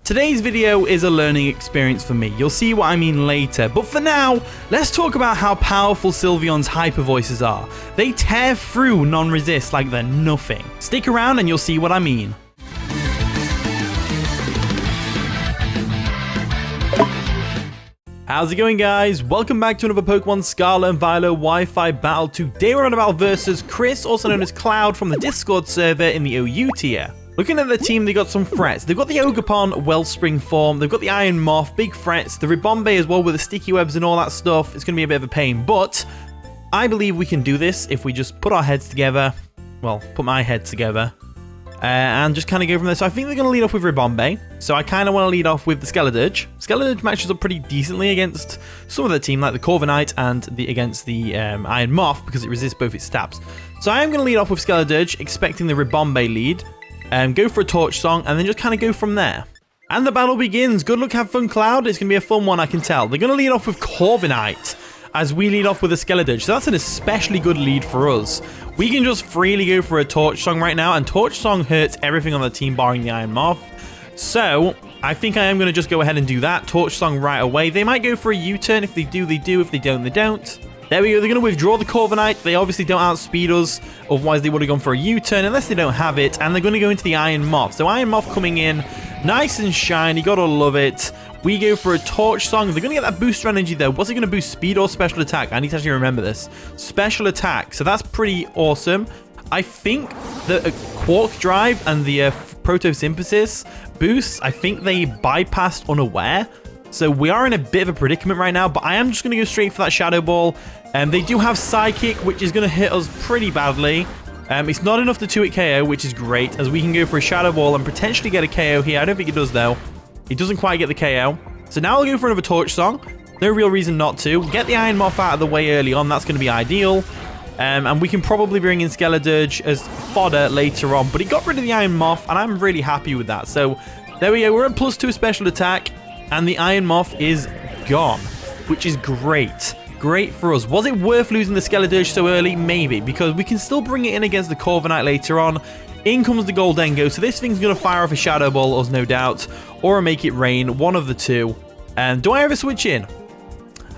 Today's video is a learning experience for me. You'll see what I mean later, but for now, let's talk about how powerful Sylveon's hyper voices are. They tear through non-resist like they're nothing. Stick around and you'll see what I mean. How's it going, guys? Welcome back to another Pokemon Scarlet and Violet Wi-Fi battle. Today we're on about versus Chris, also known as Cloud, from the Discord server in the OU tier. Looking at the team, they got some threats. They've got the Ogerpon, Wellspring form. They've got the Iron Moth, big threats. The Ribombe as well with the sticky webs and all that stuff. It's going to be a bit of a pain, but I believe we can do this if we just put our heads together. Well, put my head together. And just kind of go from there. So I think they're going to lead off with Ribombe. So I kind of want to lead off with the Skeledirge. Skeledirge matches up pretty decently against some of the team, like the Corviknight and against the Iron Moth, because it resists both its stabs. So I am going to lead off with Skeledirge, expecting the Ribombe lead. Go for a Torch Song, and then just kind of go from there. And the battle begins. Good luck, have fun, Cloud. It's going to be a fun one, I can tell. They're going to lead off with Corviknight, as we lead off with a Skeledirge. So that's an especially good lead for us. We can just freely go for a Torch Song right now, and Torch Song hurts everything on the team, barring the Iron Moth. So I think I am going to just go ahead and do that. Torch Song right away. They might go for a U-turn. If they do, they do. If they don't, they don't. There we go. They're going to withdraw the Corviknight. They obviously don't outspeed us. Otherwise, they would have gone for a U-turn unless they don't have it. And they're going to go into the Iron Moth. So Iron Moth coming in nice and shiny. Gotta love it. We go for a Torch Song. They're going to get that booster energy, though. What's it going to boost? Speed or special attack? I need to actually remember this. Special attack. So that's pretty awesome. I think the Quark Drive and the Photosynthesis boosts, I think they bypassed unaware. So we are in a bit of a predicament right now, but I am just going to go straight for that Shadow Ball. They do have Psychic, which is going to hit us pretty badly. It's not enough to 2-hit KO, which is great, as we can go for a Shadow Ball and potentially get a KO here. I don't think it does, though. It doesn't quite get the KO. So now I'll go for another Torch Song. No real reason not to. Get the Iron Moth out of the way early on. That's going to be ideal. And we can probably bring in Skeledirge as fodder later on. But he got rid of the Iron Moth, and I'm really happy with that. So there we go. We're at +2 special attack. And the Iron Moth is gone, which is great. Great for us. Was it worth losing the Skeledirge so early? Maybe, because we can still bring it in against the Corviknight later on. In comes the Gholdengo, so this thing's going to fire off a Shadow Ball, us no doubt, or Make It Rain, one of the two. And do I ever switch in?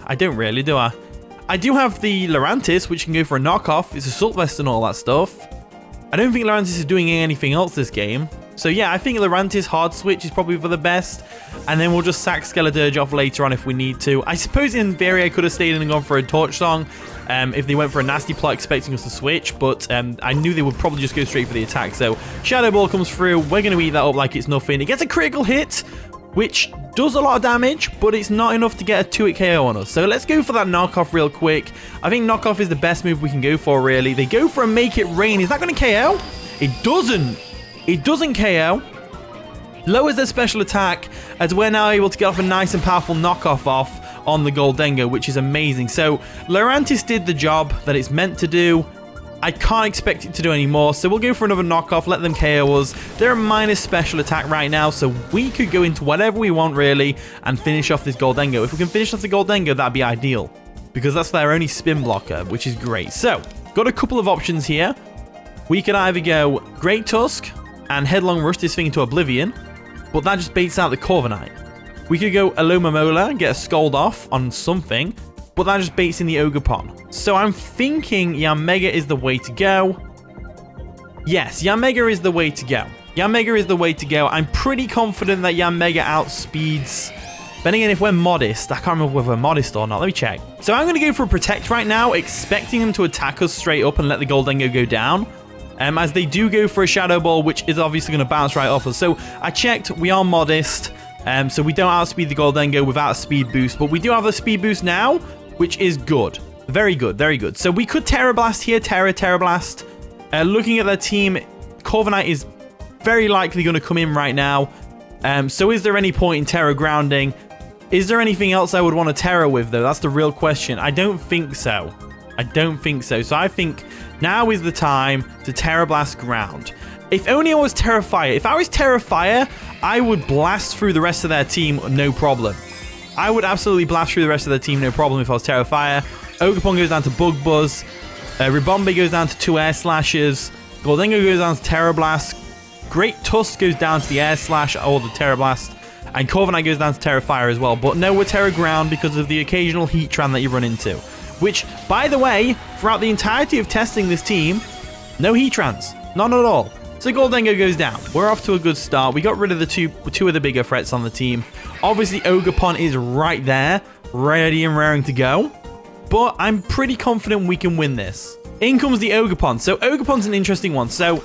I don't really, do I? I do have the Lurantis, which can go for a knockoff. It's Assault Vest and all that stuff. I don't think Lurantis is doing anything else this game. So yeah, I think Lurantis hard switch is probably for the best. And then we'll just sack Skeledirge off later on if we need to. I suppose in theory I could have stayed in and gone for a Torch Song if they went for a Nasty Plot expecting us to switch. But I knew they would probably just go straight for the attack. So Shadow Ball comes through. We're going to eat that up like it's nothing. It gets a critical hit, which does a lot of damage, but it's not enough to get a 2-hit KO on us. So let's go for that knockoff real quick. I think knockoff is the best move we can go for, really. They go for a Make It Rain. Is that going to KO? It doesn't. It doesn't KO. Lowers their special attack, as we're now able to get off a nice and powerful knockoff off on the Gholdengo, which is amazing. So Lurantis did the job that it's meant to do. I can't expect it to do any more, so we'll go for another knockoff, let them KO us. They're a minus special attack right now, so we could go into whatever we want, really, and finish off this Gholdengo. If we can finish off the Gholdengo, that'd be ideal, because that's their only spin blocker, which is great. So, got a couple of options here. We could either go Great Tusk and Headlong Rush this thing into Oblivion, but that just baits out the Corviknight. We could go Alomomola and get a Scald off on something, but that just baits in the Ogerpon. So I'm thinking Yanmega is the way to go. Yes, Yanmega is the way to go. Yanmega is the way to go. I'm pretty confident that Yanmega outspeeds. Then again, if we're modest, I can't remember whether we're modest or not. Let me check. So I'm going to go for a Protect right now, expecting them to attack us straight up and let the Gholdengo go down. As they do go for a Shadow Ball, which is obviously going to bounce right off us. So I checked, we are modest, so we don't outspeed the Gholdengo without a speed boost, but we do have a speed boost now, which is good. Very good, very good. So we could Terra Blast here, Terra Blast. Looking at their team, Corviknight is very likely going to come in right now. So is there any point in Terra Grounding? Is there anything else I would want to Terra with, though? That's the real question. I don't think so. I don't think so. So I think now is the time to Terra Blast Ground. If only I was Terra Fire. If I was Terra Fire, I would blast through the rest of their team, no problem. I would absolutely blast through the rest of their team, no problem, if I was Terra Fire. Ogerpon goes down to Bug Buzz. Ribombe goes down to 2 Air Slashes. Gholdengo goes down to Terra Blast. Great Tusk goes down to the Air Slash or the Terra Blast. And Corviknight goes down to Tera Fire as well. But no, we're Tera Ground because of the occasional Heatran that you run into. Which, by the way, throughout the entirety of testing this team, no Heatrans. None at all. So Gholdengo goes down. We're off to a good start. We got rid of the two of the bigger threats on the team. Obviously, Ogerpon is right there, ready and raring to go. But I'm pretty confident we can win this. In comes the Ogerpon. So Ogerpon's an interesting one. So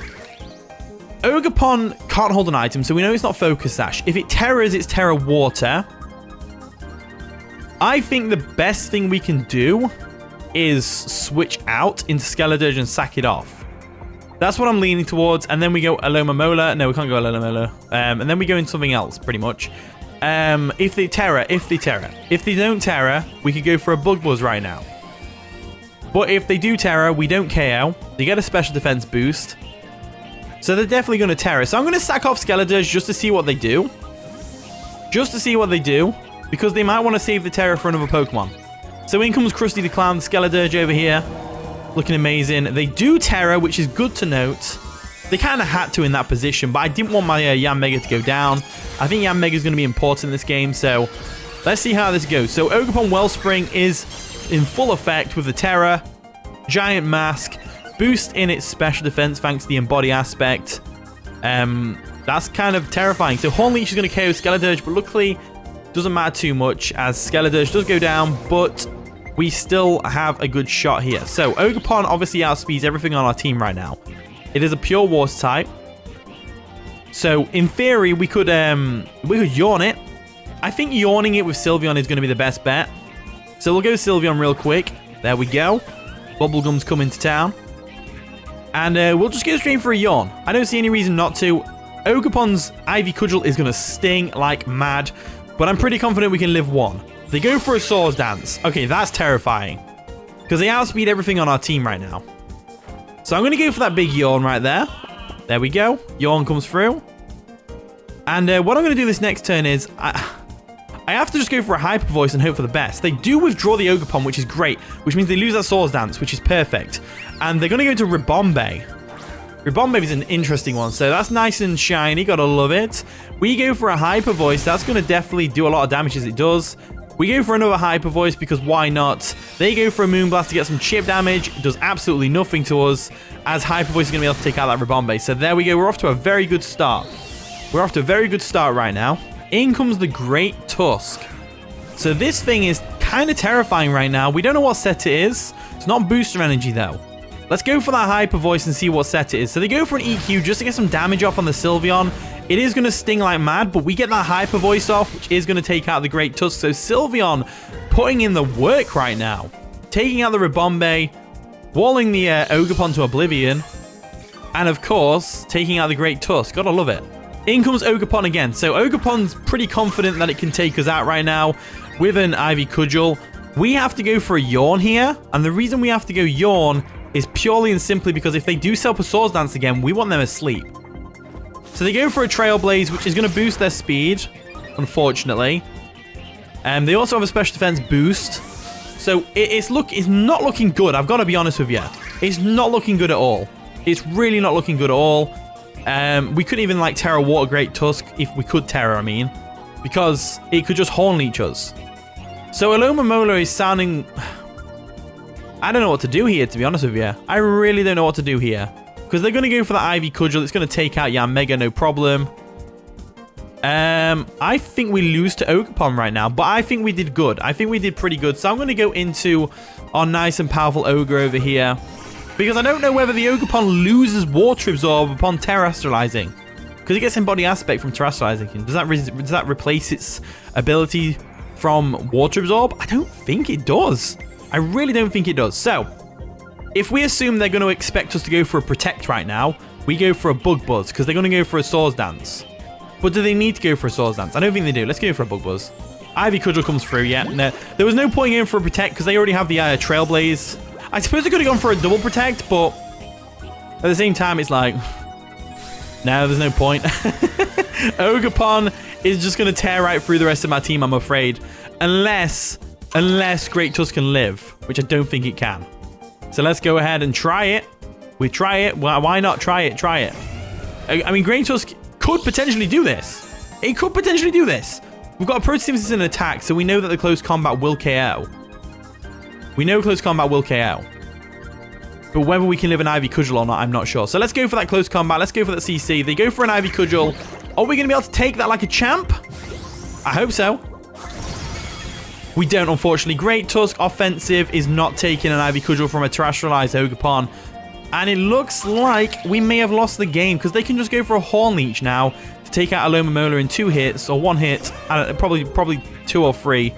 Ogerpon can't hold an item, so we know it's not Focus Sash. If it Terras, it's Terra Water. I think the best thing we can do is switch out into Skeledirge and sack it off. That's what I'm leaning towards. And then we go Alomomola. No, we can't go Alomomola. And then we go into something else, pretty much. If they Terra. If they don't Terra, we could go for a Bug Buzz right now. But if they do Terra, we don't KO. They get a special defense boost. So they're definitely going to Terra. So I'm going to sack off Skeledirge just to see what they do. Because they might want to save the Terra for another Pokemon. So in comes Krusty the Clown, Skeledirge over here. Looking amazing. They do Terra, which is good to note. They kind of had to in that position, but I didn't want my Yanmega to go down. I think Yanmega is going to be important in this game, so let's see how this goes. So Ogerpon Wellspring is in full effect with the Terra. Giant Mask. Boost in its special defense thanks to the Embody aspect. That's kind of terrifying. So Horn Leech is going to KO Skeledirge, but luckily doesn't matter too much as Skeledirge does go down, but we still have a good shot here. So Ogerpon obviously outspeeds everything on our team right now. It is a pure Water type. So in theory, we could yawn it. I think yawning it with Sylveon is going to be the best bet. So we'll go Sylveon real quick. There we go. Bubblegum's coming to town. And we'll just go straight for a yawn. I don't see any reason not to. Ogerpon's Ivy Cudgel is going to sting like mad. But I'm pretty confident we can live one. They go for a Swords Dance. Okay, that's terrifying. Because they outspeed everything on our team right now. So I'm going to go for that big yawn right there. There we go. Yawn comes through. And what I'm going to do this next turn is... I have to just go for a Hyper Voice and hope for the best. They do withdraw the Ogerpon, which is great. Which means they lose that Swords Dance, which is perfect. And they're going to go into Ribombe. Ribombe is an interesting one. So that's nice and shiny. Gotta love it. We go for a Hyper Voice. That's going to definitely do a lot of damage as it does. We go for another Hyper Voice because why not? They go for a Moonblast to get some chip damage. It does absolutely nothing to us as Hyper Voice is going to be able to take out that Ribombe. So there we go. We're off to a very good start. We're off to a very good start right now. In comes the Great Tusk. So this thing is kind of terrifying right now. We don't know what set it is. It's not Booster Energy though. Let's go for that Hyper Voice and see what set it is. So they go for an EQ just to get some damage off on the Sylveon. It is going to sting like mad, but we get that Hyper Voice off, which is going to take out the Great Tusk. So Sylveon putting in the work right now. Taking out the Ribombe, walling the Ogerpon to oblivion, and of course, taking out the Great Tusk. Gotta love it. In comes Ogerpon again. So Ogerpon's pretty confident that it can take us out right now with an Ivy Cudgel. We have to go for a Yawn here, and the reason we have to go Yawn is purely and simply because if they do set up a Swords Dance again, we want them asleep. So they go for a Trailblaze, which is going to boost their speed, unfortunately. They also have a special defense boost. So it's not looking good. I've got to be honest with you. It's not looking good at all. It's really not looking good at all. We couldn't even like Terra Water Great Tusk if we could Terra, I mean. Because it could just Horn Leech us. So Alomomola is sounding... I don't know what to do here, to be honest with you. I really don't know what to do here. Because they're going to go for the Ivy Cudgel. It's going to take out Yanmega, no problem. I think we lose to Ogerpon right now. But I think we did good. I think we did pretty good. So I'm going to go into our nice and powerful Ogre over here. Because I don't know whether the Ogerpon loses Water Absorb upon Terastalizing. Because it gets Embody Aspect from Terastalizing. Does that replace its ability from Water Absorb? I don't think it does. I really don't think it does. So, if we assume they're going to expect us to go for a Protect right now, we go for a Bug Buzz, because they're going to go for a Swords Dance. But do they need to go for a Swords Dance? I don't think they do. Let's go for a Bug Buzz. Ivy Cudgel comes through, yeah. No, there was no point going for a Protect, because they already have the Trailblaze. I suppose they could have gone for a double Protect, but at the same time, it's like, no, there's no point. Ogerpon is just going to tear right through the rest of my team, I'm afraid. Unless Great Tusk can live, which I don't think it can. So let's go ahead and try it. We try it. Why not try it? Try it. I mean, Great Tusk could potentially do this. It could potentially do this. We've got a Protosynthesis in attack, so we know that the close combat will KO. We know close combat will KO. But whether we can live an Ivy Cudgel or not, I'm not sure. So let's go for that close combat. Let's go for that CC. They go for an Ivy Cudgel. Are we going to be able to take that like a champ? I hope so. We don't, unfortunately. Great Tusk offensive is not taking an Ivy Cudgel from a terrestrialized Ogerpon. And it looks like we may have lost the game because they can just go for a Horn Leech now to take out a Lomomola in 2 hits or 1 hit, probably 2 or 3.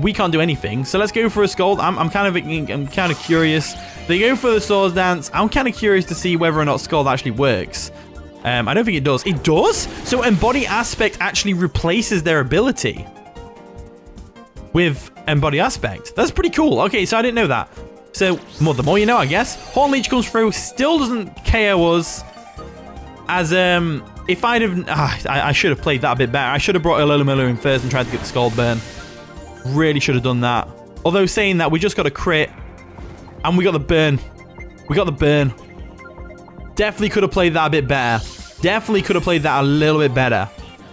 We can't do anything. So let's go for a Scald. I'm kind of curious. They go for the Swords Dance. I'm kind of curious to see whether or not Scald actually works. I don't think it does. It does? So Embody Aspect actually replaces their ability with Embody Aspect. That's pretty cool. Okay, so I didn't know that. So, the more you know, I guess. Horn Leech comes through, still doesn't KO us. As, if I'd have... I should have played that a bit better. I should have brought Alomomola in first and tried to get the Scald burn. Really should have done that. Although, saying that, we just got a crit. And we got the burn. We got the burn. Definitely could have played that a bit better. Definitely could have played that a little bit better,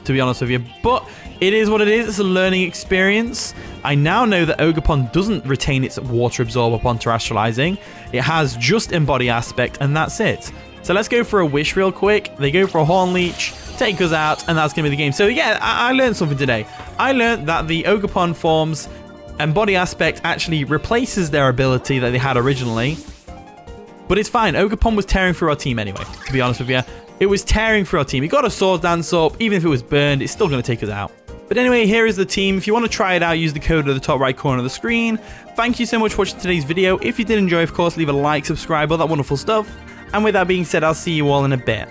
to be honest with you. But it is what it is. It's a learning experience. I now know that Ogerpon doesn't retain its Water Absorb upon terrestrializing. It has just Embody Aspect, and that's it. So let's go for a Wish real quick. They go for a Horn Leech, take us out, and that's going to be the game. So yeah, I learned something today. I learned that the Ogerpon forms Embody Aspect actually replaces their ability that they had originally. But it's fine. Ogerpon was tearing through our team anyway, to be honest with you. It was tearing through our team. It got a Sword Dance up. Even if it was burned, it's still going to take us out. But anyway, here is the team. If you want to try it out, use the code at the top right corner of the screen. Thank you so much for watching today's video. If you did enjoy, of course, leave a like, subscribe, all that wonderful stuff. And with that being said, I'll see you all in a bit.